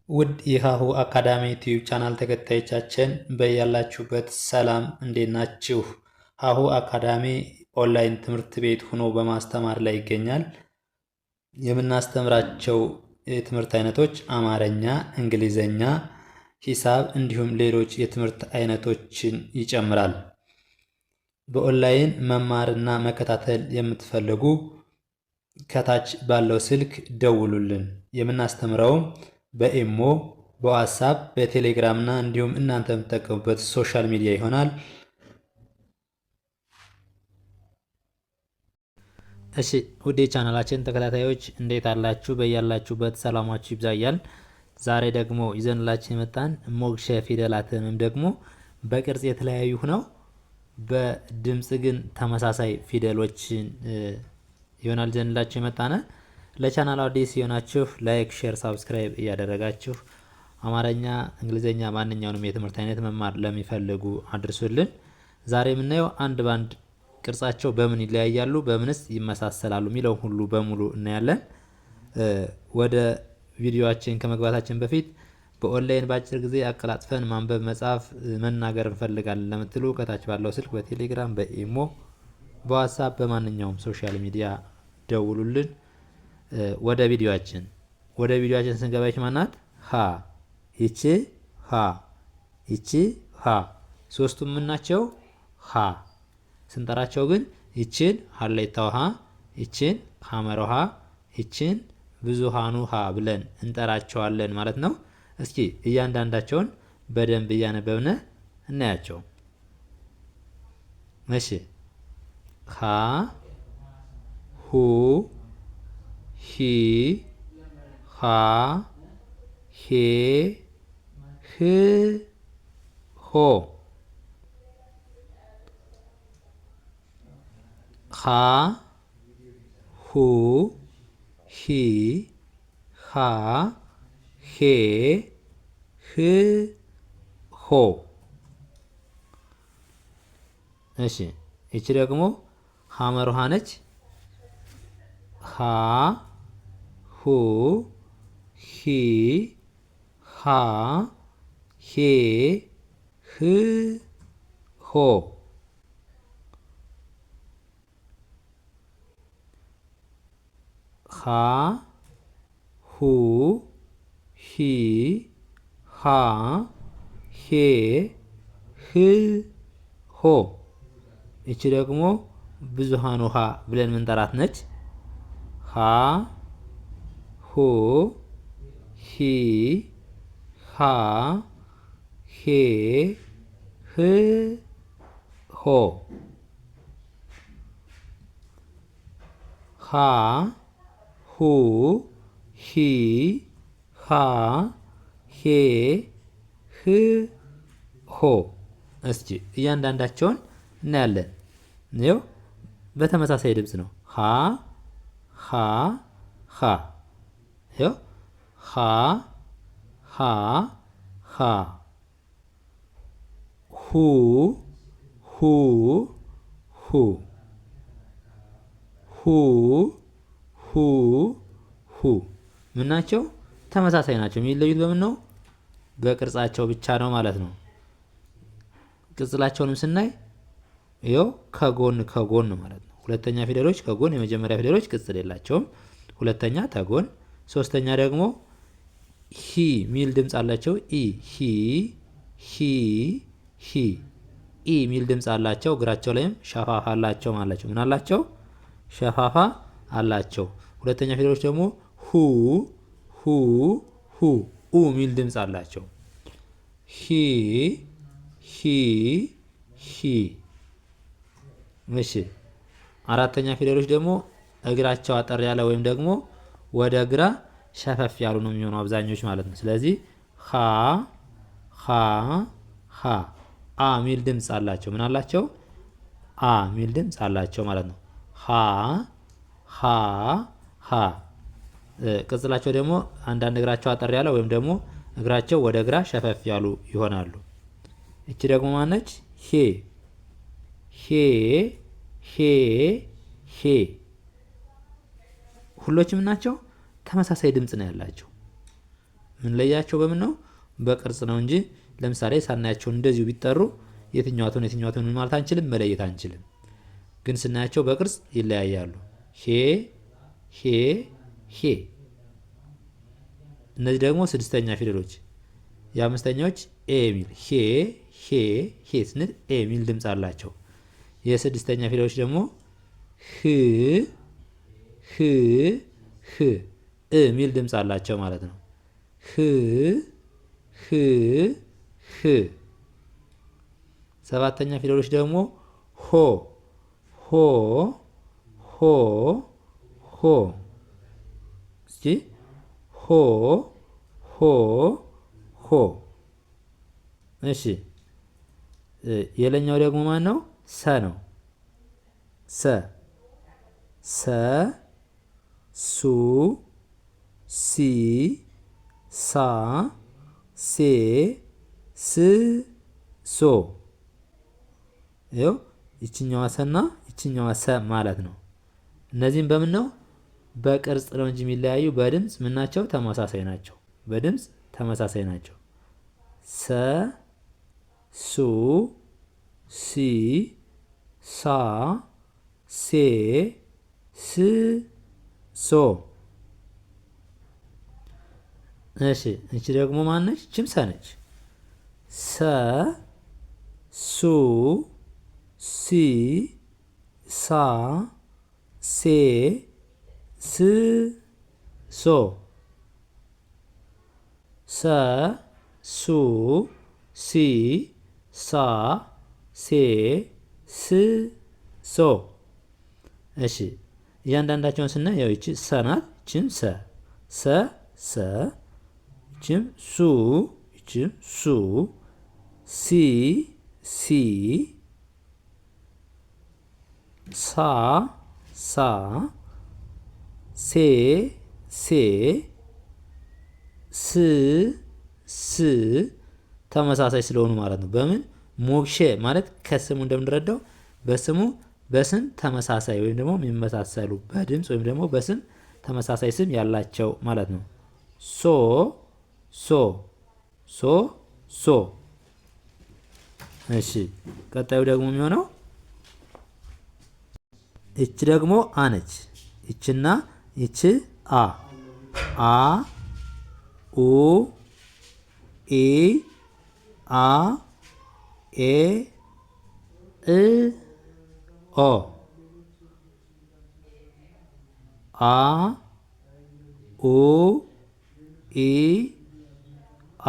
ውድ የሃሁ አካዳሚ ዩቲዩብ ቻናል ተከታዮቻችን በያላችሁበት ሰላም እንዴት ናችሁ? ሃሁ አካዳሚ ኦንላይን ትምህርት ቤት ሆኖ በማስተማር ላይ ይገኛል። የምናስተምራቸው የትምህርት አይነቶች አማርኛ፣ እንግሊዘኛ፣ ሂሳብ እንዲሁም ሌሎች የትምህርት አይነቶችን ይጨምራል። በኦንላይን መማርና መከታተል የምትፈልጉ ከታች ባለው ስልክ ደውሉልን። የምናስተምረውም በኢሞ፣ በዋትስአፕ፣ በቴሌግራም እና እንዲሁም እናንተ የምትጠቀሙበት ሶሻል ሚዲያ ይሆናል። እሺ ውድ የቻናላችን ተከታታዮች እንዴት አላችሁ? በያላችሁበት ሰላማችሁ ይብዛያል። ዛሬ ደግሞ ይዘንላችሁ የመጣን ሞክሸ ፊደላትን ወይም ደግሞ በቅርጽ የተለያዩ ሆነው በድምጽ ግን ተመሳሳይ ፊደሎችን ይሆናል ይዘንላችሁ የመጣነ። ለቻናሉ አዲስ የሆናችሁ ላይክ፣ ሼር፣ ሳብስክራይብ እያደረጋችሁ አማርኛ፣ እንግሊዘኛ ማንኛውንም የትምህርት አይነት መማር ለሚፈልጉ አድርሱልን። ዛሬ የምናየው አንድ ባንድ ቅርጻቸው በምን ይለያያሉ፣ በምንስ ይመሳሰላሉ የሚለው ሁሉ በሙሉ እናያለን። ወደ ቪዲዮአችን ከመግባታችን በፊት በኦንላይን በአጭር ጊዜ አቀላጥፈን ማንበብ፣ መጻፍ፣ መናገር እንፈልጋለን ለምትሉ ከታች ባለው ስልክ በቴሌግራም፣ በኢሞ፣ በዋትስአፕ በማንኛውም ሶሻል ሚዲያ ደውሉልን። ወደ ቪዲዮአችን ስንገባች ማናት? ሀ ይቺ ሀ ይቺ ሀ ሶስቱም ምናቸው? ሀ ስንጠራቸው ግን ይችን ሀሌታው ሀ፣ ይችን ሐመረው ሀ፣ ይችን ብዙሃኑ ሀ ብለን እንጠራቸዋለን ማለት ነው። እስኪ እያንዳንዳቸውን በደንብ እያነበብነ እናያቸው። እሺ ሀ ሁ ሂ ሃ ሄ ህ ሆ ሃ ሁ ሂ ሃ ሄ ህ ሆ። እሺ እቺ ደግሞ ሐመር ውሃ ነች። ሃ ሁ ሂ ሃ ሄ ህ ሆ። ሃ ሁ ሂ ሃ ሄ ህ ሆ። እቺ ደግሞ ብዙሃን ውሃ ብለን ምንጠራት ነች። ሃ ሁ ሂ ሃ ሄ ህ ሆ። ሃ ሁ ሂ ሃ ሄ ህ ሆ። እስኪ እያንዳንዳቸውን እናያለን። ይኸው በተመሳሳይ ድምፅ ነው። ሃ ሃ ሃ ይኸው ሃ ሃ ሃ ሁ ሁ ሁ ሁ ሁ ሁ ምናቸው? ተመሳሳይ ናቸው። የሚለዩት በምን ነው? በቅርጻቸው ብቻ ነው ማለት ነው። ቅጽላቸውንም ስናይ ይኸው ከጎን ከጎን ማለት ነው። ሁለተኛ ፊደሎች ከጎን፣ የመጀመሪያ ፊደሎች ቅጽል የላቸውም። ሁለተኛ ተጎን፣ ሶስተኛ ደግሞ ሂ ሚል ድምፅ አላቸው። ኢ ሂ ሂ ሂ ኢ ሚል ድምፅ አላቸው። እግራቸው ላይም ሸፋፋ አላቸው ማላቸው። ምን አላቸው? ሸፋፋ አላቸው። ሁለተኛ ፊደሎች ደግሞ ሁ ሁ ሁ ኡ ሚል ድምፅ አላቸው። ሂ ሂ ሂ። እሺ አራተኛ ፊደሎች ደግሞ እግራቸው አጠር ያለ ወይም ደግሞ ወደ ግራ ሸፈፍ ያሉ ነው የሚሆኑ አብዛኞች ማለት ነው። ስለዚህ ሃ ሃ ሃ አ ሚል ድምፅ አላቸው። ምን አላቸው? አ ሚል ድምፅ አላቸው ማለት ነው። ሃ ሃ ሃ። ቅጽላቸው ደግሞ አንዳንድ እግራቸው አጠር ያለ ወይም ደግሞ እግራቸው ወደ ግራ ሸፈፍ ያሉ ይሆናሉ። እቺ ደግሞ ማነች? ሄ ሄ ሄ ሄ። ሁሎችም ናቸው ተመሳሳይ ድምፅ ነው ያላቸው። ምን ለያቸው በምን ነው? በቅርጽ ነው እንጂ ለምሳሌ ሳናያቸው እንደዚሁ ቢጠሩ የትኛዋቱን የትኛዋቱን ማለት አንችልም፣ መለየት አንችልም። ግን ስናያቸው በቅርጽ ይለያያሉ። ሄ ሄ ሄ። እነዚህ ደግሞ ስድስተኛ ፊደሎች። የአምስተኛዎች ኤ የሚል ሄ ሄ ሄ ስንል ኤ የሚል ድምፅ አላቸው። የስድስተኛ ፊደሎች ደግሞ ህ ህ ህ እ የሚል ድምፅ አላቸው ማለት ነው። ህ ህ ህ። ሰባተኛ ፊደሎች ደግሞ ሆ ሆ ሆ ሆ። እስኪ ሆ ሆ ሆ። እሺ የለኛው ደግሞ ማን ነው? ሰ ነው። ሰ ሰ ሱ ሲ ሳ ሴ ስ ሶ። ይኸው ይችኛዋ ሰና ይችኛዋ ሰ ማለት ነው። እነዚህም በምን ነው? በቅርጽ ነው እንጂ የሚለያዩ በድምፅ ምን ናቸው? ተመሳሳይ ናቸው። በድምፅ ተመሳሳይ ናቸው። ሰ ሱ ሲ ሳ ሴ ስ ሶ። እሺ እቺ ደግሞ ማነች? ችም ሰ ነች። ሰ ሱ ሲ ሳ ሴ ስ ሶ። ሰ ሱ ሲ ሳ ሴ ስ ሶ። እሺ እያንዳንዳቸውን ስናይ ያው ይቺ ሰ ናት። ይቺም ሰ ሰ ሰ። ይቺም ሱ ይቺም ሱ ሲ ሲ ሳ ሳ ሴ ሴ ስ ስ ተመሳሳይ ስለሆኑ ማለት ነው። በምን ሞክሼ ማለት ከስሙ እንደምንረዳው በስሙ በስም ተመሳሳይ ወይም ደግሞ የሚመሳሰሉ በድምፅ ወይም ደግሞ በስም ተመሳሳይ ስም ያላቸው ማለት ነው። ሶ ሶ ሶ ሶ። እሺ ቀጣዩ ደግሞ የሚሆነው እች ደግሞ አነች። እችና እች አ አ ኡ ኢ አ ኤ እ ኦ አ ኡ ኢ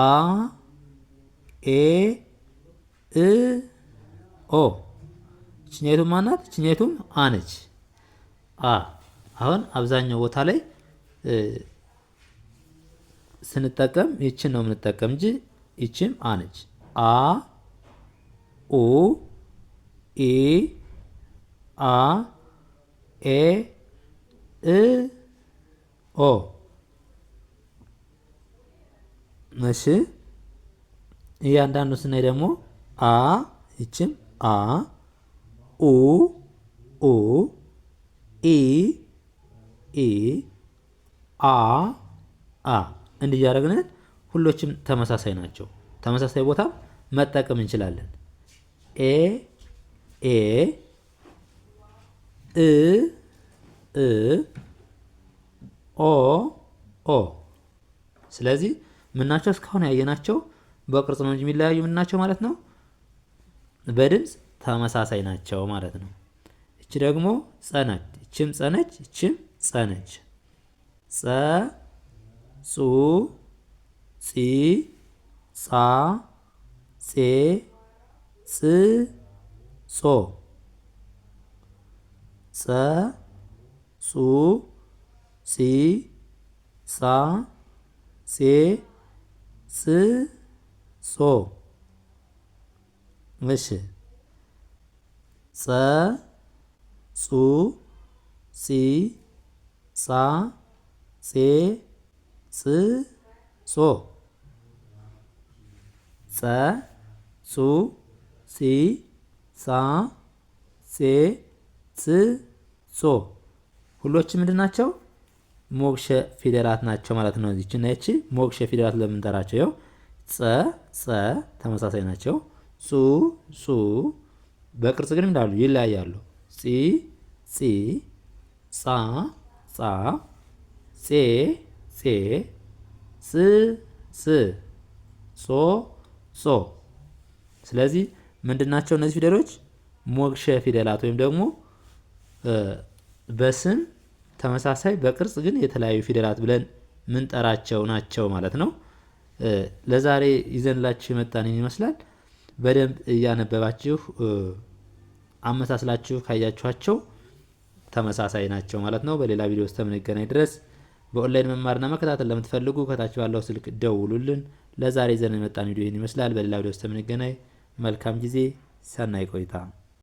አ ኤ እ ኦ። ችኛይቱም ማናት? ችኛይቱም አነች። አ አሁን አብዛኛው ቦታ ላይ ስንጠቀም ይችን ነው የምንጠቀም እንጂ ይችም አነች። አ ኡ ኢ አ ኤ እ ኦ። እሺ እያንዳንዱ ስናይ ደግሞ አ ይችም አ ኡ ኡ ኢ ኢ አ አ እንዲህ እያደረግን ሁሎችም ተመሳሳይ ናቸው። ተመሳሳይ ቦታ መጠቀም እንችላለን። ኤ ኤ እ እ ኦ ኦ። ስለዚህ ምናቸው እስካሁን ያየናቸው በቅርጽ ነው እንጂ የሚለያዩ ምናቸው ማለት ነው። በድምፅ ተመሳሳይ ናቸው ማለት ነው። እቺ ደግሞ ጸነች። እቺም ጸነች፣ እቺም ጸነች። ጸ ጹ ጺ ጻ ጼ ጽ ጾ። ጸ ጹ ጺ ጻ ጼ ጽ ጾ። እሺ ጸ ጹ ጺ ጻ ጼ ጽ ጾ። ጸ ጹ ጺ ጻ ጼ ጽ ጾ። ሁሎችም ምንድን ናቸው? ሞክሸ ፊደላት ናቸው ማለት ነው። እዚች እና እቺ ሞክሸ ፊደላት ለምንጠራቸው ይኸው ጸ ጸ ተመሳሳይ ናቸው። ጹ ጹ በቅርጽ ግን እንዳሉ ይለያያሉ። ጺ ጺ ጻ ጻ ጼ ጼ ጽ ጽ ጾ ጾ። ስለዚህ ምንድናቸው እነዚህ ፊደሎች? ሞክሸ ፊደላት ወይም ደግሞ በስም ተመሳሳይ በቅርጽ ግን የተለያዩ ፊደላት ብለን ምንጠራቸው ናቸው ማለት ነው። ለዛሬ ይዘንላችሁ የመጣን ይመስላል። በደንብ እያነበባችሁ አመሳስላችሁ ካያችኋቸው ተመሳሳይ ናቸው ማለት ነው። በሌላ ቪዲዮ ውስጥ የምንገናኝ ድረስ በኦንላይን መማርና መከታተል ለምትፈልጉ ከታች ባለው ስልክ ደውሉልን። ለዛሬ ይዘን የመጣን ቪዲዮ ይህን ይመስላል። በሌላ ቪዲዮ ውስጥ የምንገናኝ መልካም ጊዜ፣ ሰናይ ቆይታ